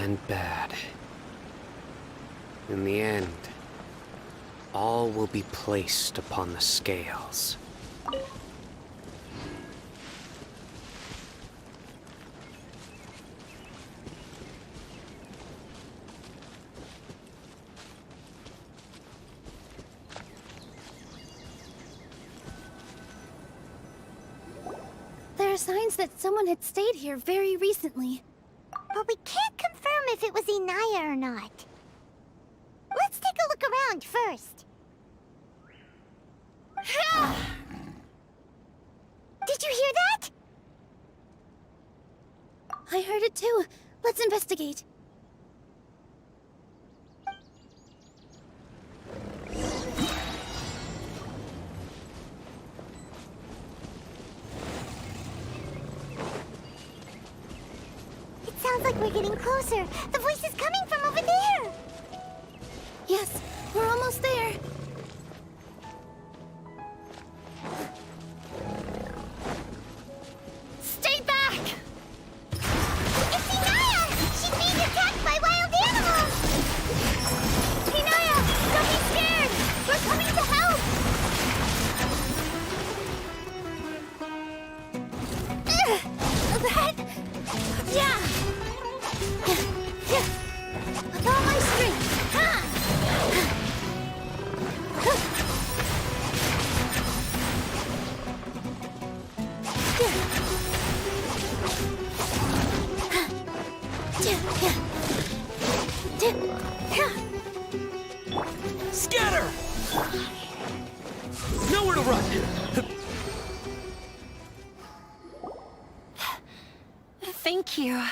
and bad. In the end, all will be placed upon the scales. There are signs that someone had stayed here very recently. But we can't confirm if it was Inaya or not. Let's take a look around first. Did you hear that? I heard it too. Let's investigate. It sounds like we're getting closer. The voice is coming from over there. Yes, we're almost there. Stay back! It's Inaya! She's being attacked by wild animals! Inaya, don't be scared! We're coming to help! Yeah! With all my strength! Scatter! Nowhere to run! Thank you.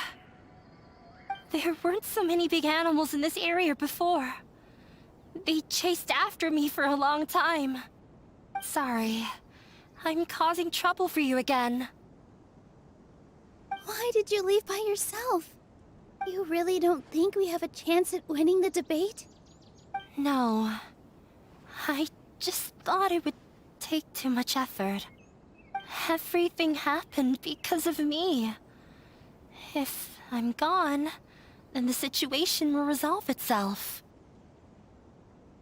There weren't so many big animals in this area before. They chased after me for a long time. Sorry. I'm causing trouble for you again. Why did you leave by yourself? You really don't think we have a chance at winning the debate? No. I just thought it would take too much effort. Everything happened because of me. If I'm gone, then the situation will resolve itself.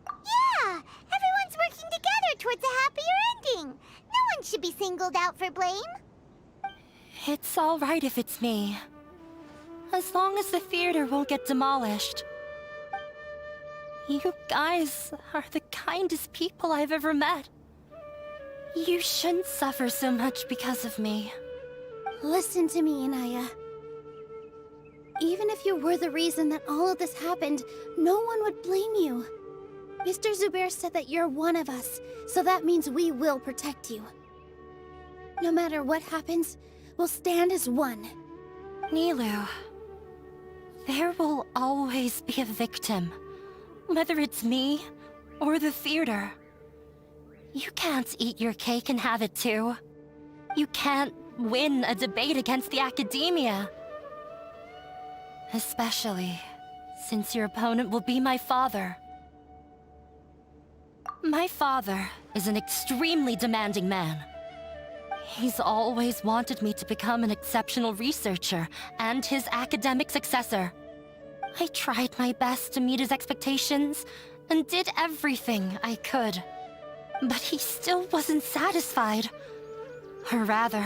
Yeah! Everyone's working together towards a happier ending! No one should be singled out for blame! It's all right if it's me. As long as the theater won't get demolished. You guys are the kindest people I've ever met. You shouldn't suffer so much because of me. Listen to me, Inaya. Even if you were the reason that all of this happened, no one would blame you. Mr. Zubair said that you're one of us, so that means we will protect you. No matter what happens, we'll stand as one. Nilou, there will always be a victim, whether it's me or the theater. You can't eat your cake and have it too. You can't win a debate against the academia. Especially since your opponent will be my father. My father is an extremely demanding man. He's always wanted me to become an exceptional researcher and his academic successor. I tried my best to meet his expectations and did everything I could. But he still wasn't satisfied. Or rather,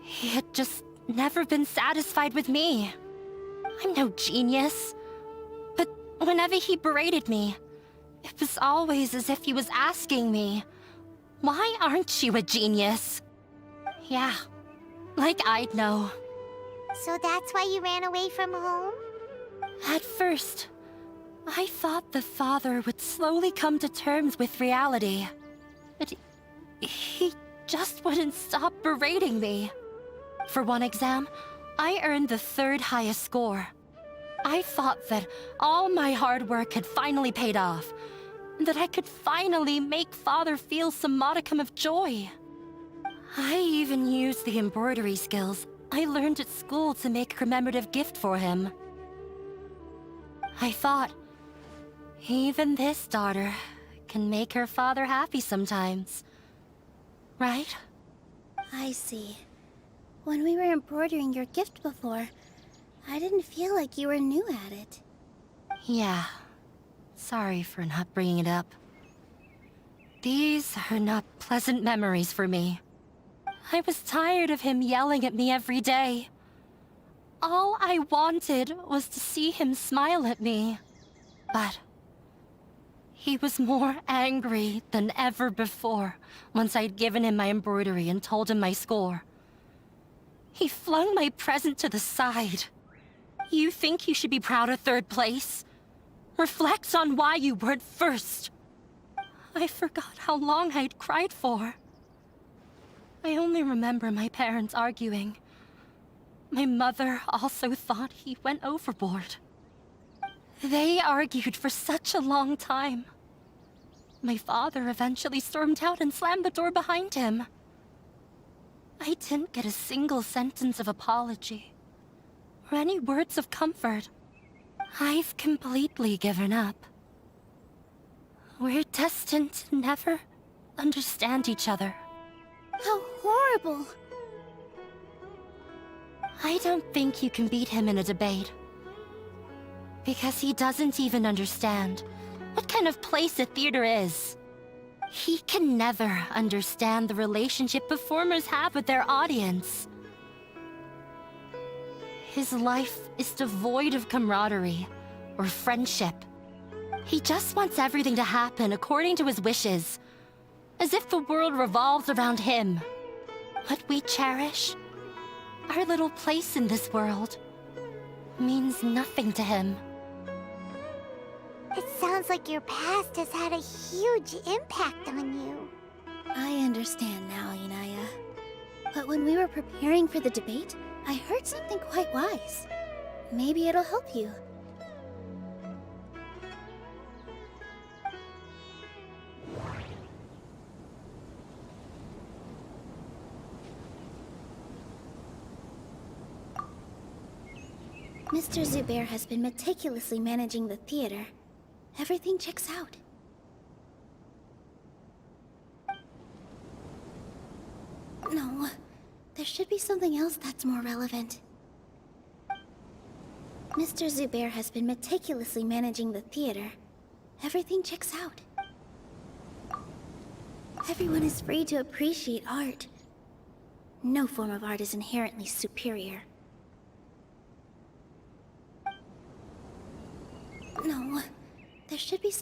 he had just never been satisfied with me. I'm no genius. But whenever he berated me, it was always as if he was asking me, why aren't you a genius? Yeah, like I'd know. So that's why you ran away from home? At first, I thought the father would slowly come to terms with reality. But he just wouldn't stop berating me. For one exam, I earned the 3rd highest score. I thought that all my hard work had finally paid off, and that I could finally make Father feel some modicum of joy. I even used the embroidery skills I learned at school to make a commemorative gift for him. I thought, even this daughter can make her father happy sometimes. Right? I see. When we were embroidering your gift before, I didn't feel like you were new at it. Yeah. Sorry for not bringing it up. These are not pleasant memories for me. I was tired of him yelling at me every day. All I wanted was to see him smile at me. But he was more angry than ever before once I'd given him my embroidery and told him my score. He flung my present to the side. You think you should be proud of third place? Reflect on why you weren't first. I forgot how long I'd cried for. I only remember my parents arguing. My mother also thought he went overboard. They argued for such a long time. My father eventually stormed out and slammed the door behind him. I didn't get a single sentence of apology or any words of comfort. I've completely given up. We're destined to never understand each other. How horrible! I don't think you can beat him in a debate. Because he doesn't even understand what kind of place a theater is. He can never understand the relationship performers have with their audience. His life is devoid of camaraderie or friendship. He just wants everything to happen according to his wishes, as if the world revolves around him. What we cherish, our little place in this world, means nothing to him. It sounds like your past has had a huge impact on you. I understand now, Inaya. But when we were preparing for the debate, I heard something quite wise. Maybe it'll help you. Mr. Zubair has been meticulously managing the theater. Everything checks out. No, there should be something else that's more relevant. Mr. Zubair has been meticulously managing the theater. Everything checks out. Everyone is free to appreciate art. No form of art is inherently superior. No, there should be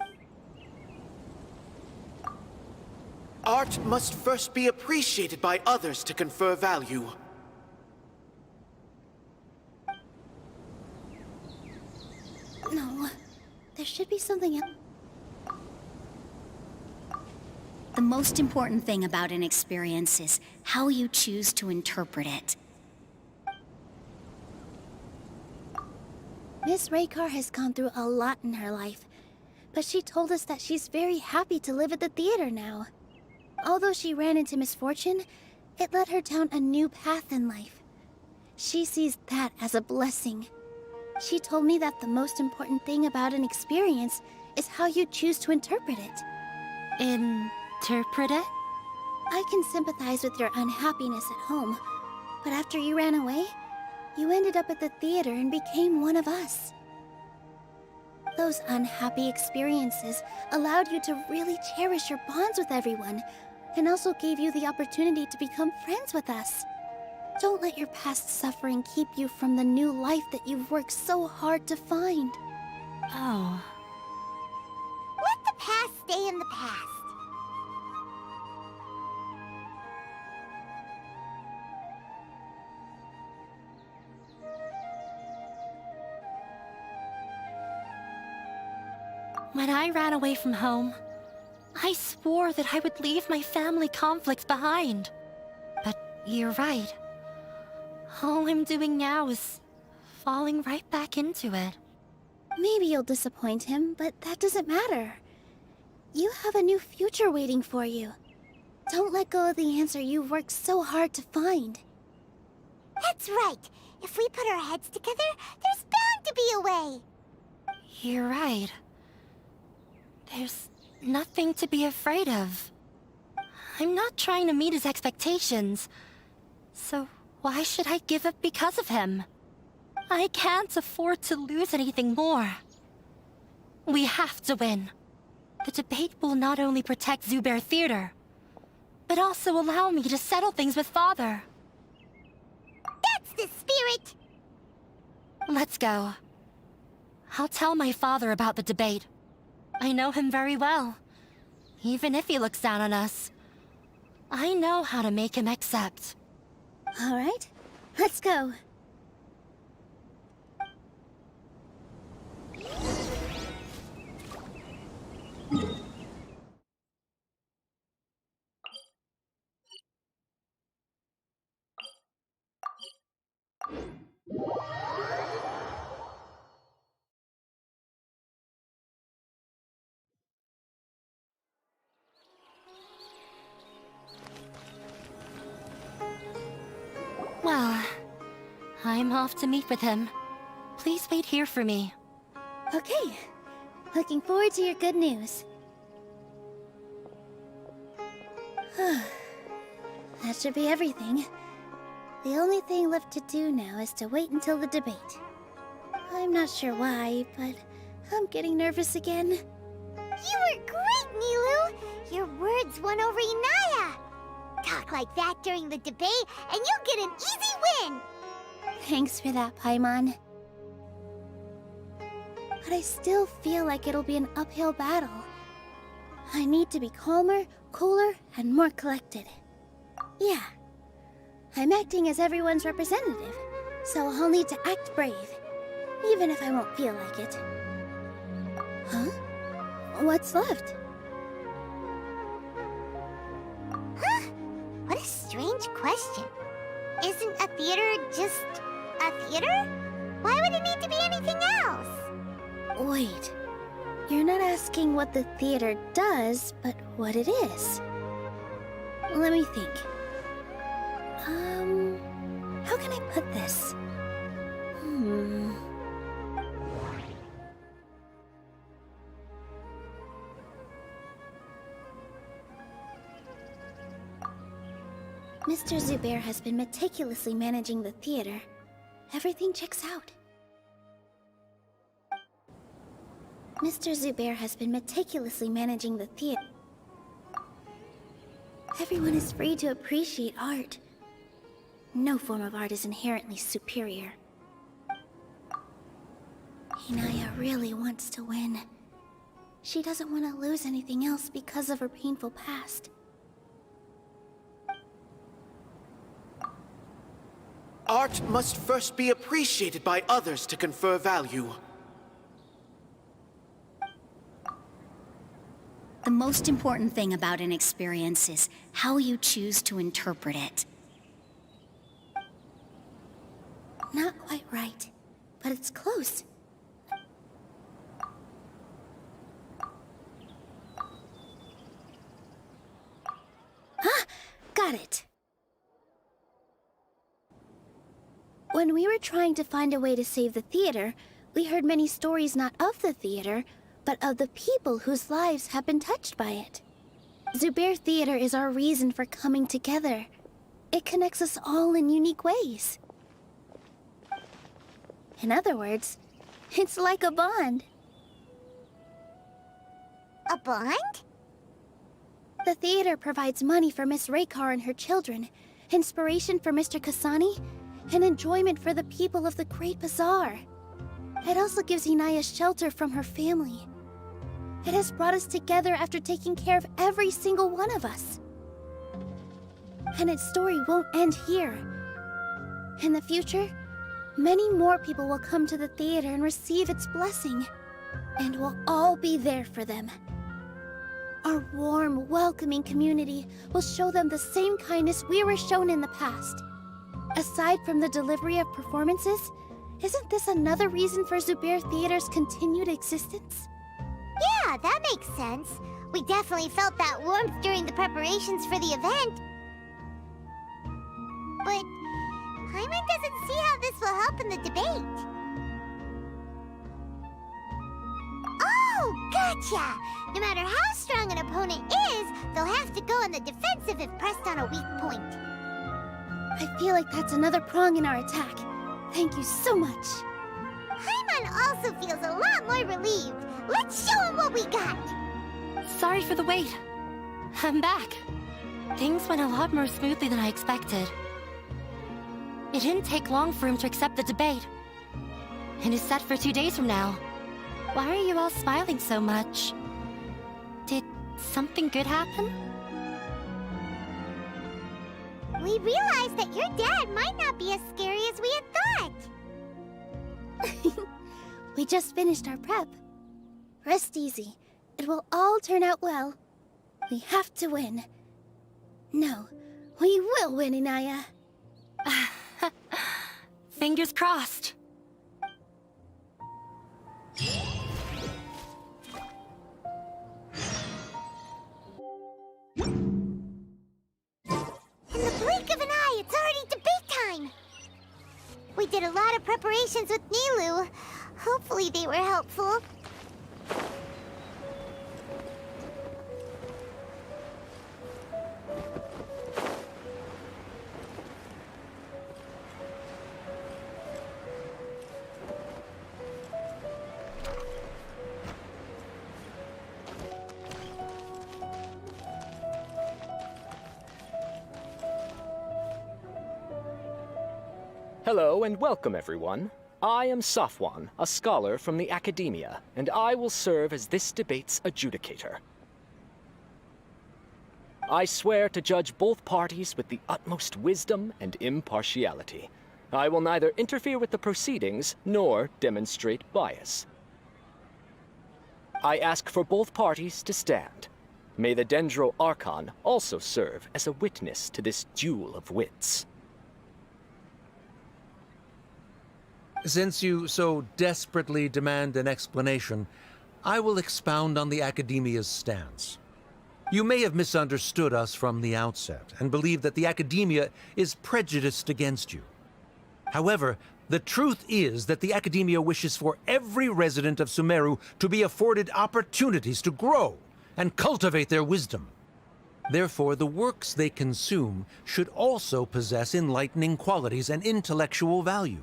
Art must first be appreciated by others to confer value. No, there should be something else. The most important thing about an experience is how you choose to interpret it. Miss Raykar has gone through a lot in her life, but she told us that she's very happy to live at the theater now. Although she ran into misfortune, it led her down a new path in life. She sees that as a blessing. She told me that the most important thing about an experience is how you choose to interpret it. Interpret it? I can sympathize with your unhappiness at home, but after you ran away, you ended up at the theater and became one of us. Those unhappy experiences allowed you to really cherish your bonds with everyone, and also gave you the opportunity to become friends with us. Don't let your past suffering keep you from the new life that you've worked so hard to find. Oh. Let the past stay in the past. When I ran away from home, I swore that I would leave my family conflicts behind. But you're right. All I'm doing now is falling right back into it. Maybe you'll disappoint him, but that doesn't matter. You have a new future waiting for you. Don't let go of the answer you've worked so hard to find. That's right. If we put our heads together, there's bound to be a way. You're right. There's nothing to be afraid of. I'm not trying to meet his expectations. So why should I give up because of him? I can't afford to lose anything more. We have to win. The debate will not only protect Zubair Theater, but also allow me to settle things with Father. That's the spirit! Let's go. I'll tell my father about the debate. I know him very well. Even if he looks down on us, I know how to make him accept. All right, let's go. Well, I'm off to meet with him. Please wait here for me. Okay, looking forward to your good news. That should be everything. The only thing left to do now is to wait until the debate. I'm not sure why, but I'm getting nervous again. You were great, Nilou! Your words won over Inaya! Talk like that during the debate, and you'll get an easy win! Thanks for that, Paimon. But I still feel like it'll be an uphill battle. I need to be calmer, cooler, and more collected. Yeah, I'm acting as everyone's representative, so I'll need to act brave, even if I won't feel like it. Huh? What's left? Huh? What a strange question. Isn't a theater just a theater? Why would it need to be anything else? Wait, you're not asking what the theater does, but what it is. Let me think. How can I put this? Mr. Zubair has been meticulously managing the theater. Everything checks out. Mr. Zubair has been meticulously managing the theater. Everyone is free to appreciate art. No form of art is inherently superior. Inaya really wants to win. She doesn't want to lose anything else because of her painful past. Art must first be appreciated by others to confer value. The most important thing about an experience is how you choose to interpret it. Not quite right, but it's close. Ah, got it. When we were trying to find a way to save the theater, we heard many stories not of the theater, but of the people whose lives have been touched by it. Zubair Theater is our reason for coming together. It connects us all in unique ways. In other words, it's like a bond. A bond? The theater provides money for Miss Raykar and her children, inspiration for Mr. Kasani, and enjoyment for the people of the Great Bazaar. It also gives Inaya shelter from her family. It has brought us together after taking care of every single one of us. And its story won't end here. In the future, many more people will come to the theater and receive its blessing, and we'll all be there for them. Our warm, welcoming community will show them the same kindness we were shown in the past. Aside from the delivery of performances, isn't this another reason for Zubair Theater's continued existence? Yeah, that makes sense. We definitely felt that warmth during the preparations for the event. But Paimon doesn't see how this will help in the debate. Oh, gotcha! No matter how strong an opponent is, they'll have to go on the defensive if pressed on a weak point. I feel like that's another prong in our attack. Thank you so much. Paimon also feels a lot more relieved. Let's show him what we got. Sorry for the wait. I'm back. Things went a lot more smoothly than I expected. It didn't take long for him to accept the debate. It is set for 2 days from now. Why are you all smiling so much? Did something good happen? We realized that your dad might not be as scary as we had thought. We just finished our prep. Rest easy. It will all turn out well. We have to win. No, we will win, Inaya. Fingers crossed. In the blink of an eye, it's already debate time! We did a lot of preparations with Nilou. Hopefully they were helpful. Hello and welcome, everyone. I am Safwan, a scholar from the Academia, and I will serve as this debate's adjudicator. I swear to judge both parties with the utmost wisdom and impartiality. I will neither interfere with the proceedings nor demonstrate bias. I ask for both parties to stand. May the Dendro Archon also serve as a witness to this duel of wits. Since you so desperately demand an explanation, I will expound on the Academia's stance. You may have misunderstood us from the outset and believe that the Academia is prejudiced against you. However, the truth is that the Academia wishes for every resident of Sumeru to be afforded opportunities to grow and cultivate their wisdom. Therefore, the works they consume should also possess enlightening qualities and intellectual value.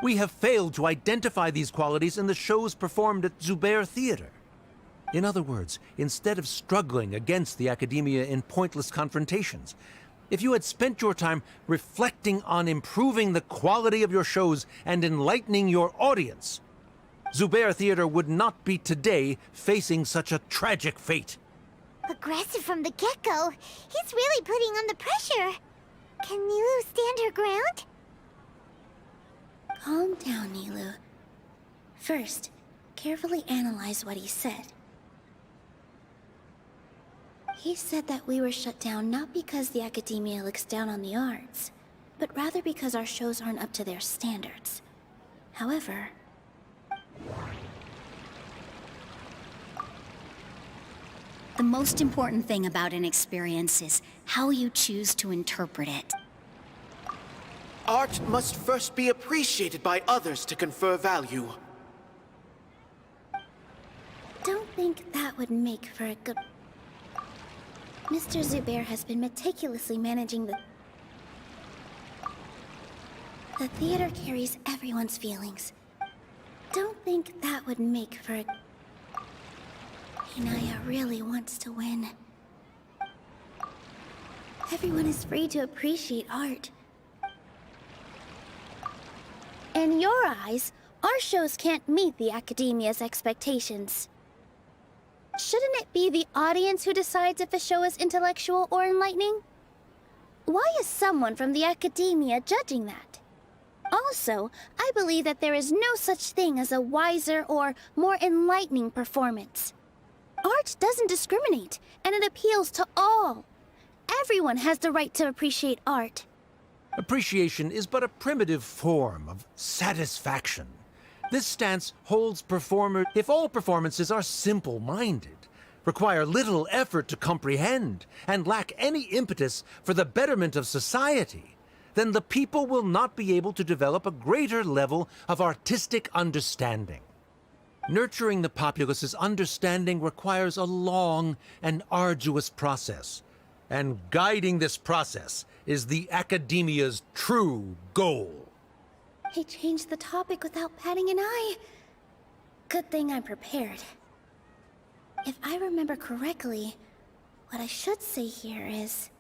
We have failed to identify these qualities in the shows performed at Zubair Theater. In other words, instead of struggling against the Academia in pointless confrontations, if you had spent your time reflecting on improving the quality of your shows and enlightening your audience, Zubair Theater would not be today facing such a tragic fate. Aggressive from the get-go, he's really putting on the pressure. Can Nilou stand her ground? Calm down, Nilou. First, carefully analyze what he said. He said that we were shut down not because the Academia looks down on the arts, but rather because our shows aren't up to their standards. However, The most important thing about an experience is how you choose to interpret it. Art must first be appreciated by others to confer value. don't think that would make for a good... Mr. Zubair has been meticulously managing the theater carries everyone's feelings. Don't think that would make for a... Inaya really wants to win. Everyone is free to appreciate art. In your eyes, our shows can't meet the Academia's expectations. Shouldn't it be the audience who decides if a show is intellectual or enlightening? Why is someone from the Academia judging that? Also, I believe that there is no such thing as a wiser or more enlightening performance. Art doesn't discriminate, and it appeals to all. Everyone has the right to appreciate art. Appreciation is but a primitive form of satisfaction. This stance holds if all performances are simple-minded, require little effort to comprehend, and lack any impetus for the betterment of society, then the people will not be able to develop a greater level of artistic understanding. Nurturing the populace's understanding requires a long and arduous process, and guiding this process is the Academia's true goal. He changed the topic without batting an eye. Good thing I'm prepared. If I remember correctly, what I should say here is...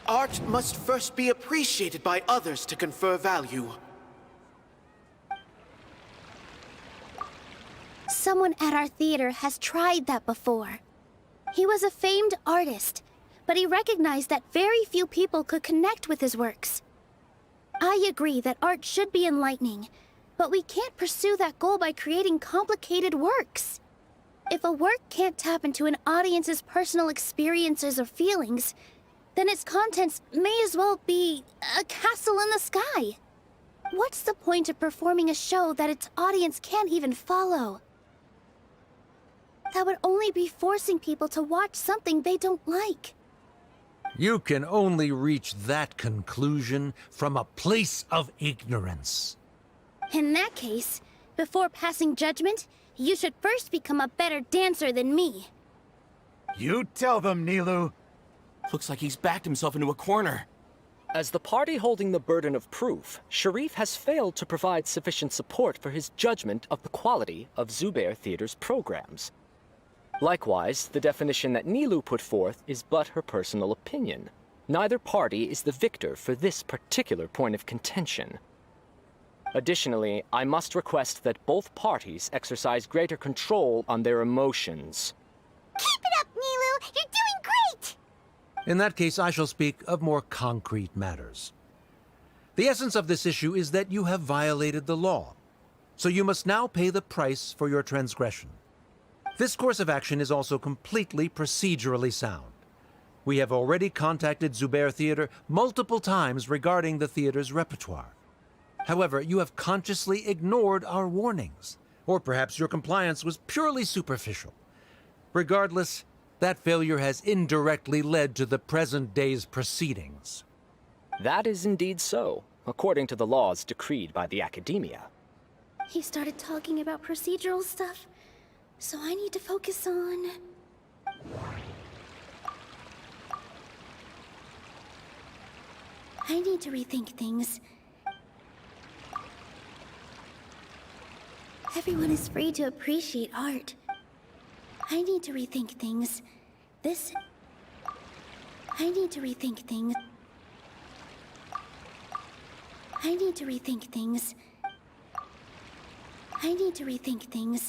Art must first be appreciated by others to confer value. Someone at our theater has tried that before. He was a famed artist, but he recognized that very few people could connect with his works. I agree that art should be enlightening, but we can't pursue that goal by creating complicated works. If a work can't tap into an audience's personal experiences or feelings, then its contents may as well be a castle in the sky. What's the point of performing a show that its audience can't even follow? That would only be forcing people to watch something they don't like. You can only reach that conclusion from a place of ignorance. In that case, before passing judgment, you should first become a better dancer than me. You tell them, Nilou. Looks like he's backed himself into a corner. As the party holding the burden of proof, Sharif has failed to provide sufficient support for his judgment of the quality of Zubair Theater's programs. Likewise, the definition that Nilou put forth is but her personal opinion. Neither party is the victor for this particular point of contention. Additionally, I must request that both parties exercise greater control on their emotions. Keep it up, Nilou! You're doing great! In that case, I shall speak of more concrete matters. The essence of this issue is that you have violated the law, so you must now pay the price for your transgression. This course of action is also completely procedurally sound. We have already contacted Zubair Theater multiple times regarding the theater's repertoire. However, you have consciously ignored our warnings, or perhaps your compliance was purely superficial. Regardless, that failure has indirectly led to the present day's proceedings. That is indeed so, according to the laws decreed by the Academia. He started talking about procedural stuff, so I need to focus on... I need to rethink things. Everyone is free to appreciate art. I need to rethink things. I need to rethink things. I need to rethink things. I need to rethink things.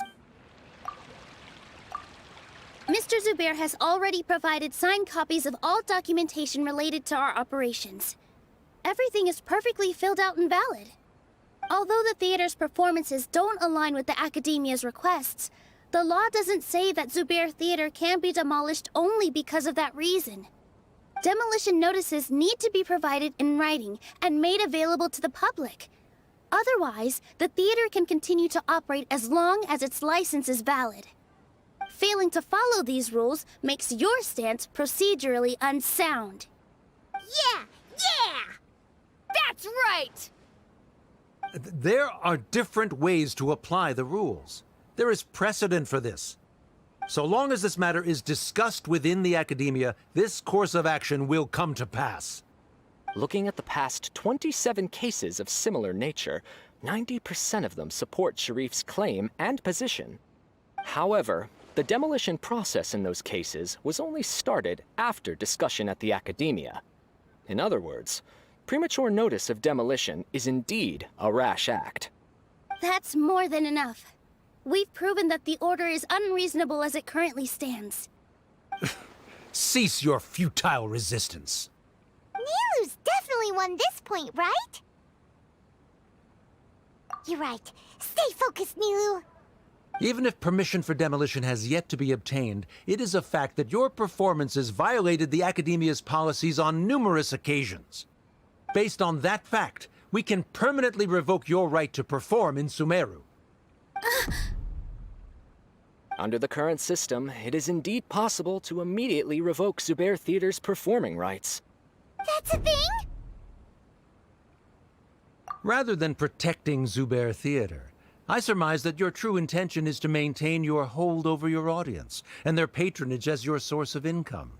Mr. Zubair has already provided signed copies of all documentation related to our operations. Everything is perfectly filled out and valid. Although the theater's performances don't align with the Academia's requests, the law doesn't say that Zubair Theater can be demolished only because of that reason. Demolition notices need to be provided in writing and made available to the public. Otherwise, the theater can continue to operate as long as its license is valid. Failing to follow these rules makes your stance procedurally unsound. Yeah! That's right! There are different ways to apply the rules. There is precedent for this. So long as this matter is discussed within the Academia, this course of action will come to pass. Looking at the past 27 cases of similar nature, 90% of them support Sharif's claim and position. However, the demolition process in those cases was only started after discussion at the Academia. In other words, premature notice of demolition is indeed a rash act. That's more than enough. We've proven that the order is unreasonable as it currently stands. Cease your futile resistance. Nilou's definitely won this point, right? You're right. Stay focused, Nilou. Even if permission for demolition has yet to be obtained, it is a fact that your performances violated the Academia's policies on numerous occasions. Based on that fact, we can permanently revoke your right to perform in Sumeru. Under the current system, it is indeed possible to immediately revoke Zubair Theater's performing rights. That's a thing? Rather than protecting Zubair Theater, I surmise that your true intention is to maintain your hold over your audience and their patronage as your source of income.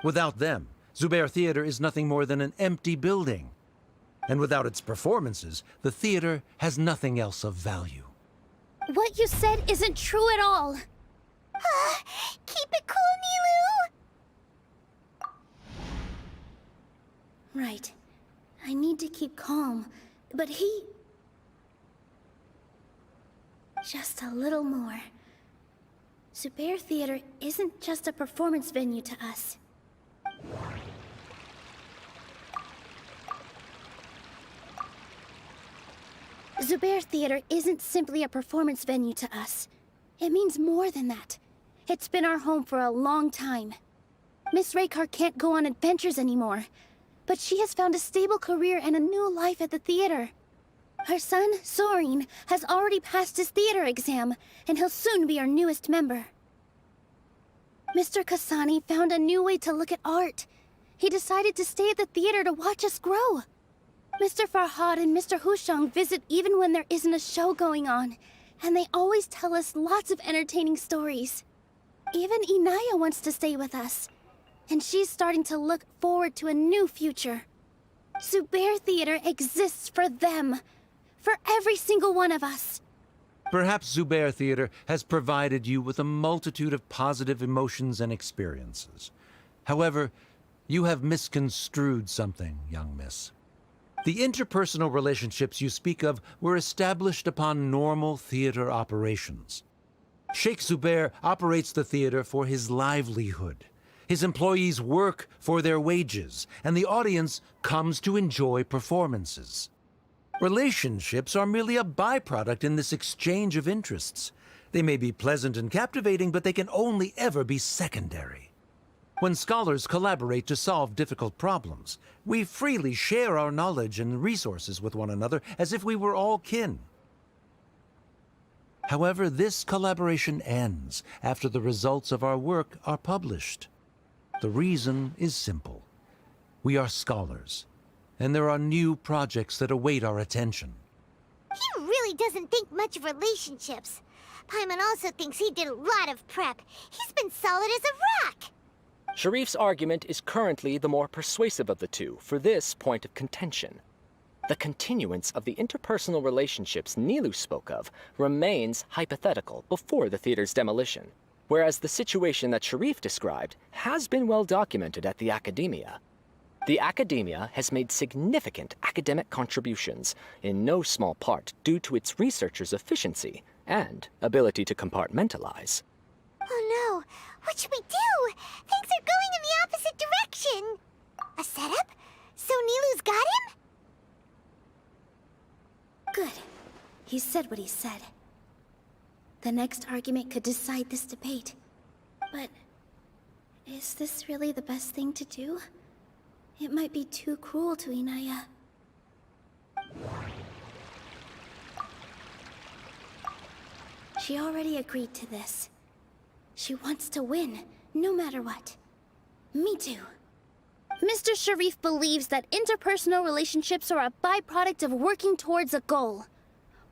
Without them, Zubair Theater is nothing more than an empty building. And without its performances, the theater has nothing else of value. What you said isn't true at all. Keep it cool, Nilou! Right. I need to keep calm, but he... Just a little more. Zubair Theater isn't just a performance venue to us. Zubair Theater isn't simply a performance venue to us. It means more than that. It's been our home for a long time. Miss Raykar can't go on adventures anymore, but she has found a stable career and a new life at the theater. Her son, Soren, has already passed his theater exam, and he'll soon be our newest member. Mr. Kasani found a new way to look at art. He decided to stay at the theater to watch us grow. Mr. Farhad and Mr. Hushang visit even when there isn't a show going on, and they always tell us lots of entertaining stories. Even Inaya wants to stay with us, and she's starting to look forward to a new future. Zubair Theater exists for them, for every single one of us. Perhaps Zubair Theater has provided you with a multitude of positive emotions and experiences. However, you have misconstrued something, young miss. The interpersonal relationships you speak of were established upon normal theater operations. Sheikh Zubair operates the theater for his livelihood. His employees work for their wages, and the audience comes to enjoy performances. Relationships are merely a byproduct in this exchange of interests. They may be pleasant and captivating, but they can only ever be secondary. When scholars collaborate to solve difficult problems, we freely share our knowledge and resources with one another as if we were all kin. However, this collaboration ends after the results of our work are published. The reason is simple. We are scholars, and there are new projects that await our attention. He really doesn't think much of relationships. Paimon also thinks he did a lot of prep. He's been solid as a rock. Sharif's argument is currently the more persuasive of the two for this point of contention. The continuance of the interpersonal relationships Nilou spoke of remains hypothetical before the theater's demolition, whereas the situation that Sharif described has been well documented at the Academia. The Academia has made significant academic contributions, in no small part due to its researchers' efficiency and ability to compartmentalize. Oh no, what should we do? Things are going in the opposite direction. A setup? So Nilou's got him? Good. He said what he said. The next argument could decide this debate. But is this really the best thing to do? It might be too cruel to Inaya. She already agreed to this. She wants to win, no matter what. Me too. Mr. Sharif believes that interpersonal relationships are a byproduct of working towards a goal.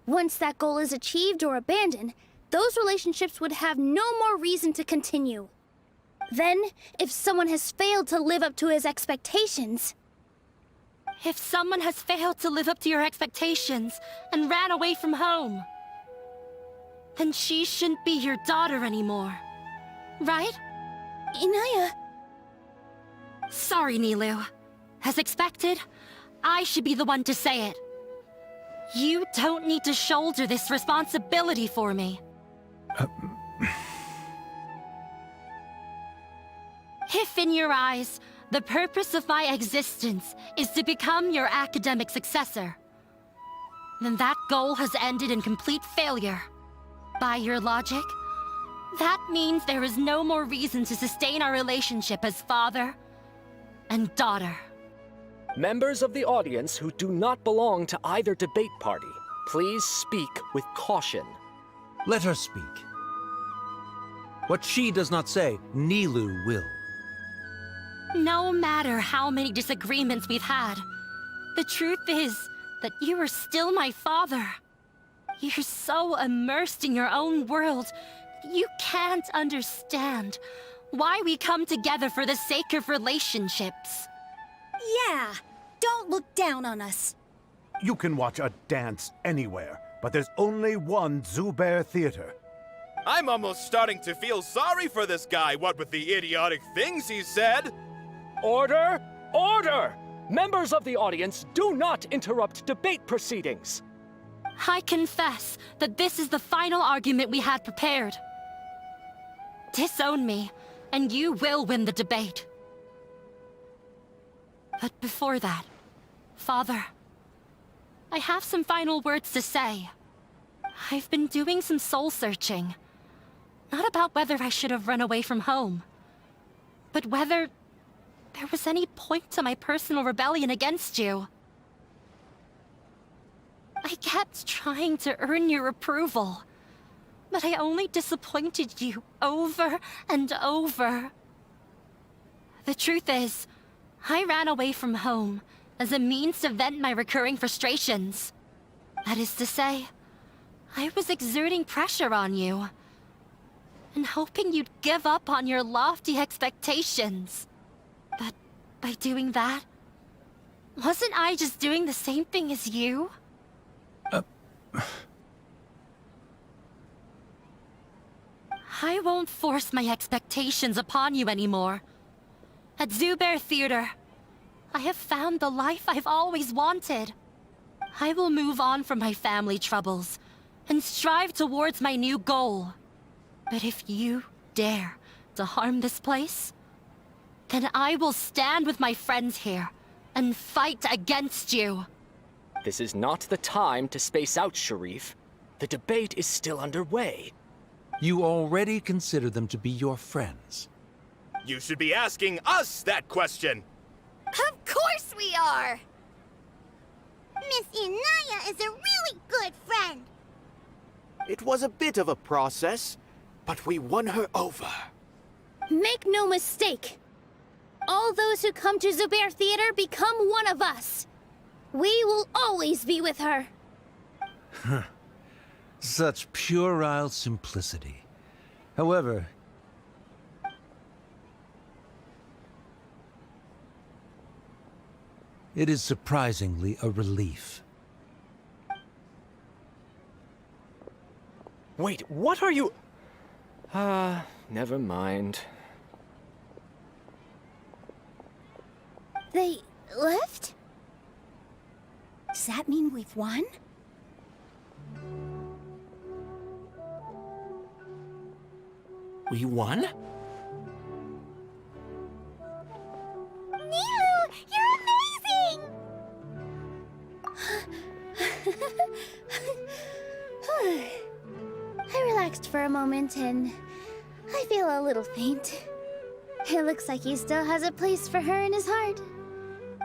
Once that goal is achieved or abandoned, those relationships would have no more reason to continue. Then, if someone has failed to live up to his expectations... If someone has failed to live up to your expectations and ran away from home, then she shouldn't be your daughter anymore. Right? Inaya... Sorry, Nilou. As expected, I should be the one to say it. You don't need to shoulder this responsibility for me. If in your eyes, the purpose of my existence is to become your academic successor, then that goal has ended in complete failure. By your logic, that means there is no more reason to sustain our relationship as father and daughter. Members of the audience who do not belong to either debate party, please speak with caution. Let her speak. What she does not say, Nilou will. No matter how many disagreements we've had, the truth is that you are still my father. You're so immersed in your own world, you can't understand why we come together for the sake of relationships. Yeah, don't look down on us. You can watch a dance anywhere, but there's only one Zubair Theater. I'm almost starting to feel sorry for this guy, what with the idiotic things he said. Order! Order! Members of the audience, do not interrupt debate proceedings. I confess that this is the final argument we had prepared. Disown me, and you will win the debate. But before that, Father, I have some final words to say. I've been doing some soul-searching. Not about whether I should have run away from home, but whether there was any point to my personal rebellion against you. I kept trying to earn your approval, but I only disappointed you over and over. The truth is, I ran away from home as a means to vent my recurring frustrations. That is to say, I was exerting pressure on you, and hoping you'd give up on your lofty expectations. But by doing that, wasn't I just doing the same thing as you? I won't force my expectations upon you anymore. At Zubair Theater, I have found the life I've always wanted. I will move on from my family troubles and strive towards my new goal. But if you dare to harm this place, then I will stand with my friends here and fight against you. This is not the time to space out, Sharif. The debate is still underway. You already consider them to be your friends. You should be asking us that question. Of course we are! Miss Inaya is a really good friend. It was a bit of a process, but we won her over. Make no mistake. All those who come to Zubair Theater become one of us. We will always be with her. Such puerile simplicity. However, it is surprisingly a relief. Wait, what are you... never mind. They left? Does that mean we've won? We won? Nilou, you're amazing! I relaxed for a moment and I feel a little faint. It looks like he still has a place for her in his heart.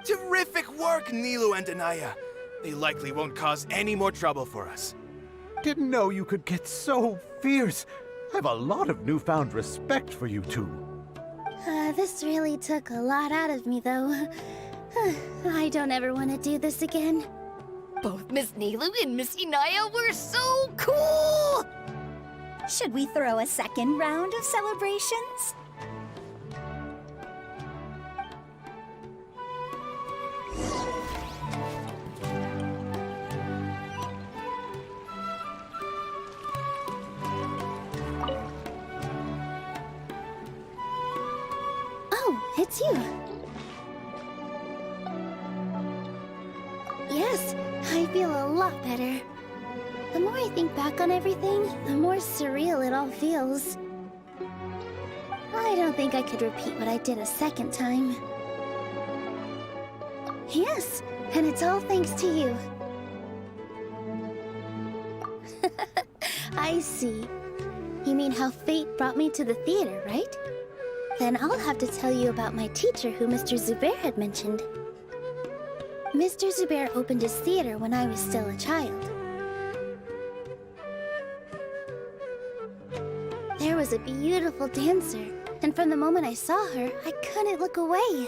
Terrific work, Nilou and Anaya. They likely won't cause any more trouble for us. Didn't know you could get so fierce. I've a lot of newfound respect for you two. This really took a lot out of me, though. I don't ever want to do this again. Both Miss Nilou and Miss Inaya were so cool! Should we throw a second round of celebrations? Oh, it's you. Yes, I feel a lot better. The more I think back on everything, the more surreal it all feels. I don't think I could repeat what I did a second time. Yes, and it's all thanks to you. I see. You mean how fate brought me to the theater, right? Then I'll have to tell you about my teacher who Mr. Zubair had mentioned. Mr. Zubair opened his theater when I was still a child. There was a beautiful dancer, and from the moment I saw her, I couldn't look away.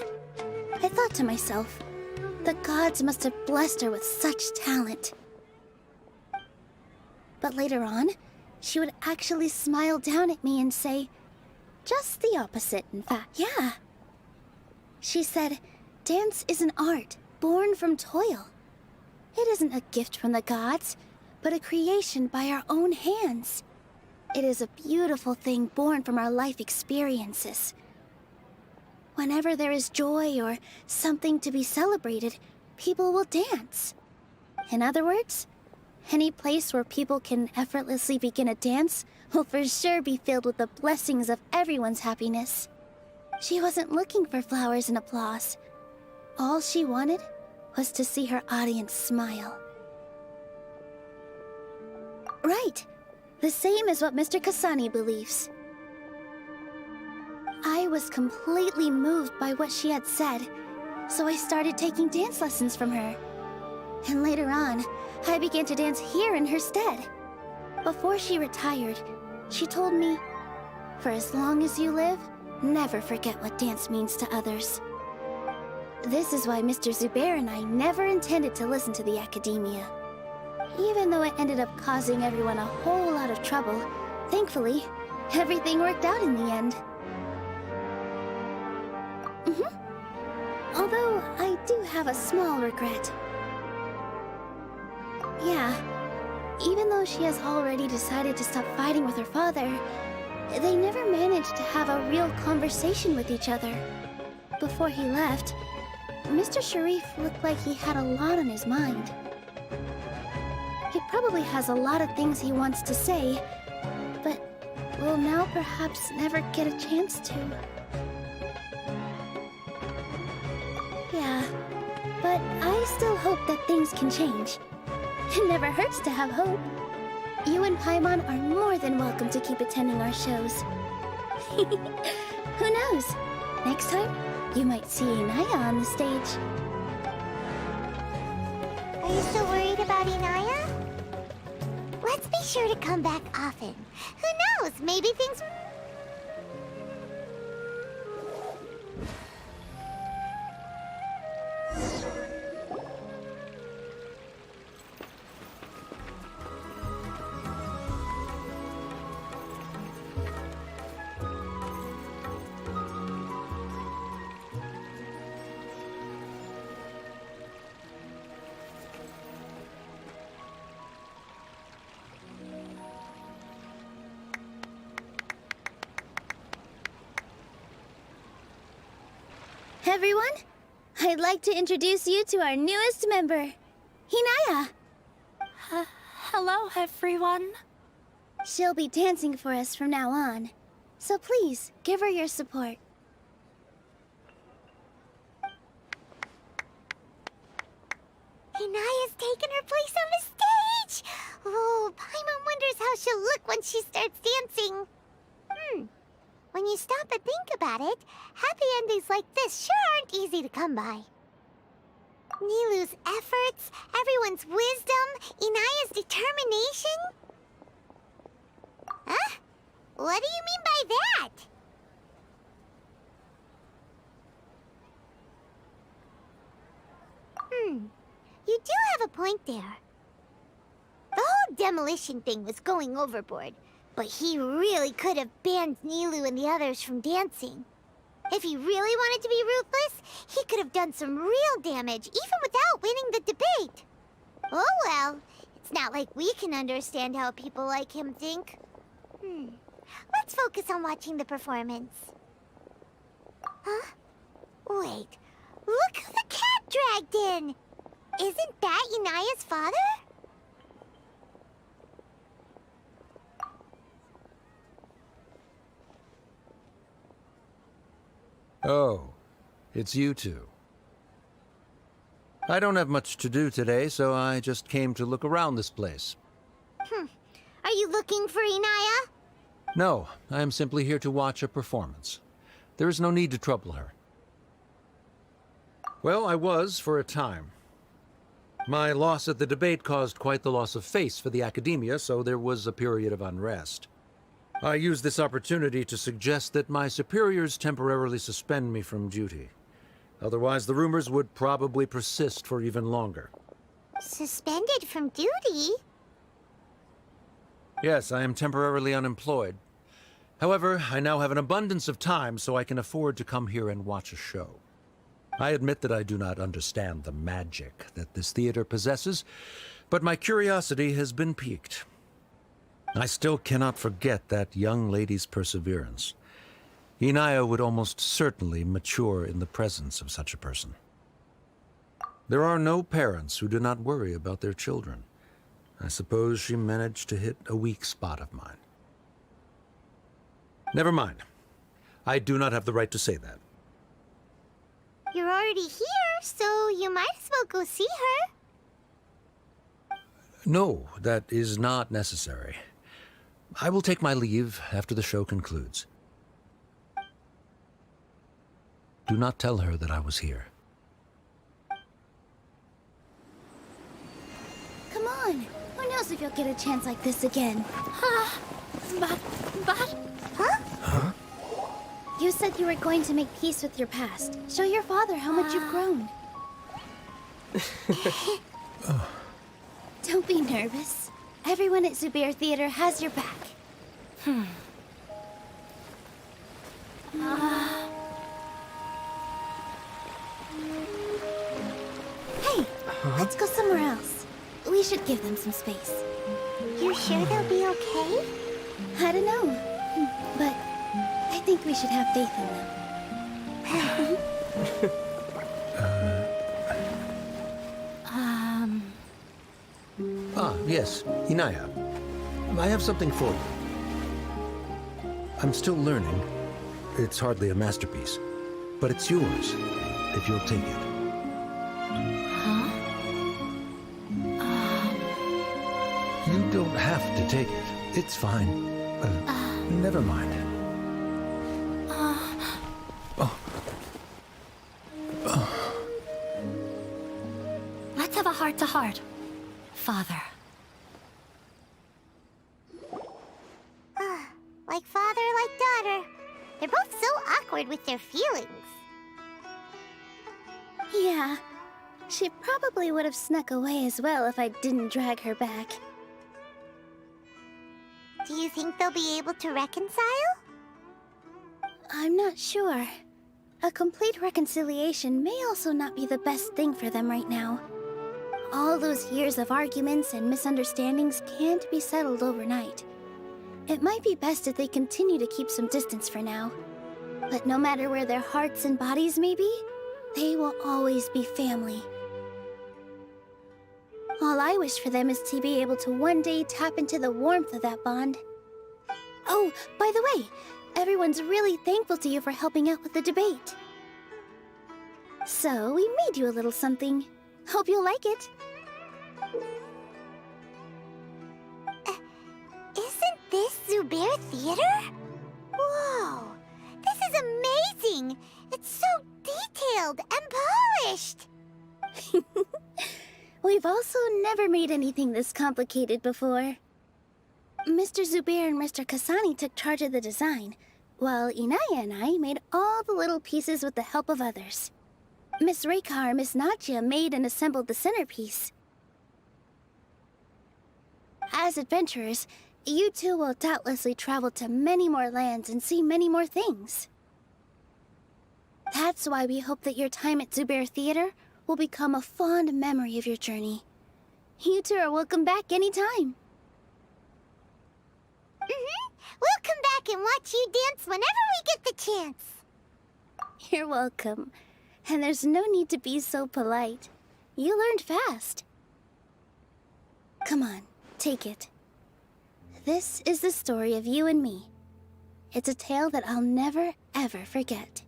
I thought to myself, the gods must have blessed her with such talent. But later on, she would actually smile down at me and say, just the opposite, in fact. Yeah. She said, dance is an art born from toil. It isn't a gift from the gods, but a creation by our own hands. It is a beautiful thing born from our life experiences. Whenever there is joy or something to be celebrated, people will dance. In other words, any place where people can effortlessly begin a dance will for sure be filled with the blessings of everyone's happiness. She wasn't looking for flowers and applause. All she wanted was to see her audience smile. Right. The same as what Mr. Kasani believes. I was completely moved by what she had said, so I started taking dance lessons from her. And later on, I began to dance here in her stead. Before she retired, she told me, for as long as you live, never forget what dance means to others. This is why Mr. Zubair and I never intended to listen to the academia. Even though it ended up causing everyone a whole lot of trouble, thankfully, everything worked out in the end. Although, I do have a small regret. Yeah, even though she has already decided to stop fighting with her father, they never managed to have a real conversation with each other. Before he left, Mr. Sharif looked like he had a lot on his mind. He probably has a lot of things he wants to say, but will now perhaps never get a chance to. Yeah, but I still hope that things can change. It never hurts to have hope. You and Paimon are more than welcome to keep attending our shows. Who knows? Next time, you might see Inaya on the stage. Are you still worried about Inaya? Let's be sure to come back often. Who knows? Maybe things... Everyone, I'd like to introduce you to our newest member, Hinaya. Hello, everyone. She'll be dancing for us from now on, so please give her your support. Inaya's taken her place on the stage! Oh, Paimon wonders how she'll look when she starts dancing. When you stop and think about it, happy endings like this sure aren't easy to come by. Nilou's efforts, everyone's wisdom, Inaya's determination? Huh? What do you mean by that? You do have a point there. The whole demolition thing was going overboard, but he really could have banned Nilou and the others from dancing. If he really wanted to be ruthless, he could have done some real damage, even without winning the debate. Oh well, it's not like we can understand how people like him think. Let's focus on watching the performance. Huh? Wait, look who the cat dragged in! Isn't that Inaya's father? Oh, it's you two. I don't have much to do today, so I just came to look around this place. Are you looking for Inaya? No, I am simply here to watch a performance. There is no need to trouble her. Well, I was for a time. My loss at the debate caused quite the loss of face for the academia, so there was a period of unrest. I used this opportunity to suggest that my superiors temporarily suspend me from duty. Otherwise, the rumors would probably persist for even longer. Suspended from duty? Yes, I am temporarily unemployed. However, I now have an abundance of time, so I can afford to come here and watch a show. I admit that I do not understand the magic that this theater possesses, but my curiosity has been piqued. I still cannot forget that young lady's perseverance. Inaya would almost certainly mature in the presence of such a person. There are no parents who do not worry about their children. I suppose she managed to hit a weak spot of mine. Never mind. I do not have the right to say that. You're already here, so you might as well go see her. No, that is not necessary. I will take my leave after the show concludes. Do not tell her that I was here. Come on. Who knows if you'll get a chance like this again? But... Huh? You said you were going to make peace with your past. Show your father how much you've grown. Don't be nervous. Everyone at Zubair Theater has your back. Hey, let's go somewhere else. We should give them some space. You sure they'll be okay? I don't know, but I think we should have faith in them. Ah, yes, Inaya. I have something for you. I'm still learning. It's hardly a masterpiece, but it's yours, if you'll take it. You don't have to take it. It's fine. Never mind. Let's have a heart-to-heart, Father. Like father, like daughter. They're both so awkward with their feelings. Yeah, she probably would have snuck away as well if I didn't drag her back. Do you think they'll be able to reconcile? I'm not sure. A complete reconciliation may also not be the best thing for them right now. All those years of arguments and misunderstandings can't be settled overnight. It might be best if they continue to keep some distance for now. But no matter where their hearts and bodies may be, they will always be family. All I wish for them is to be able to one day tap into the warmth of that bond. Oh, by the way, everyone's really thankful to you for helping out with the debate. So, we made you a little something. Hope you'll like it. Isn't this Zubair Theater? Whoa! This is amazing! It's so detailed and polished! We've also never made anything this complicated before. Mr. Zubair and Mr. Kasani took charge of the design, while Inaya and I made all the little pieces with the help of others. Miss Reika or Miss Nadia made and assembled the centerpiece. As adventurers, you two will doubtlessly travel to many more lands and see many more things. That's why we hope that your time at Zubair Theater will become a fond memory of your journey. You two are welcome back anytime. We'll come back and watch you dance whenever we get the chance. You're welcome. And there's no need to be so polite. You learned fast. Come on, take it. This is the story of you and me. It's a tale that I'll never, ever forget.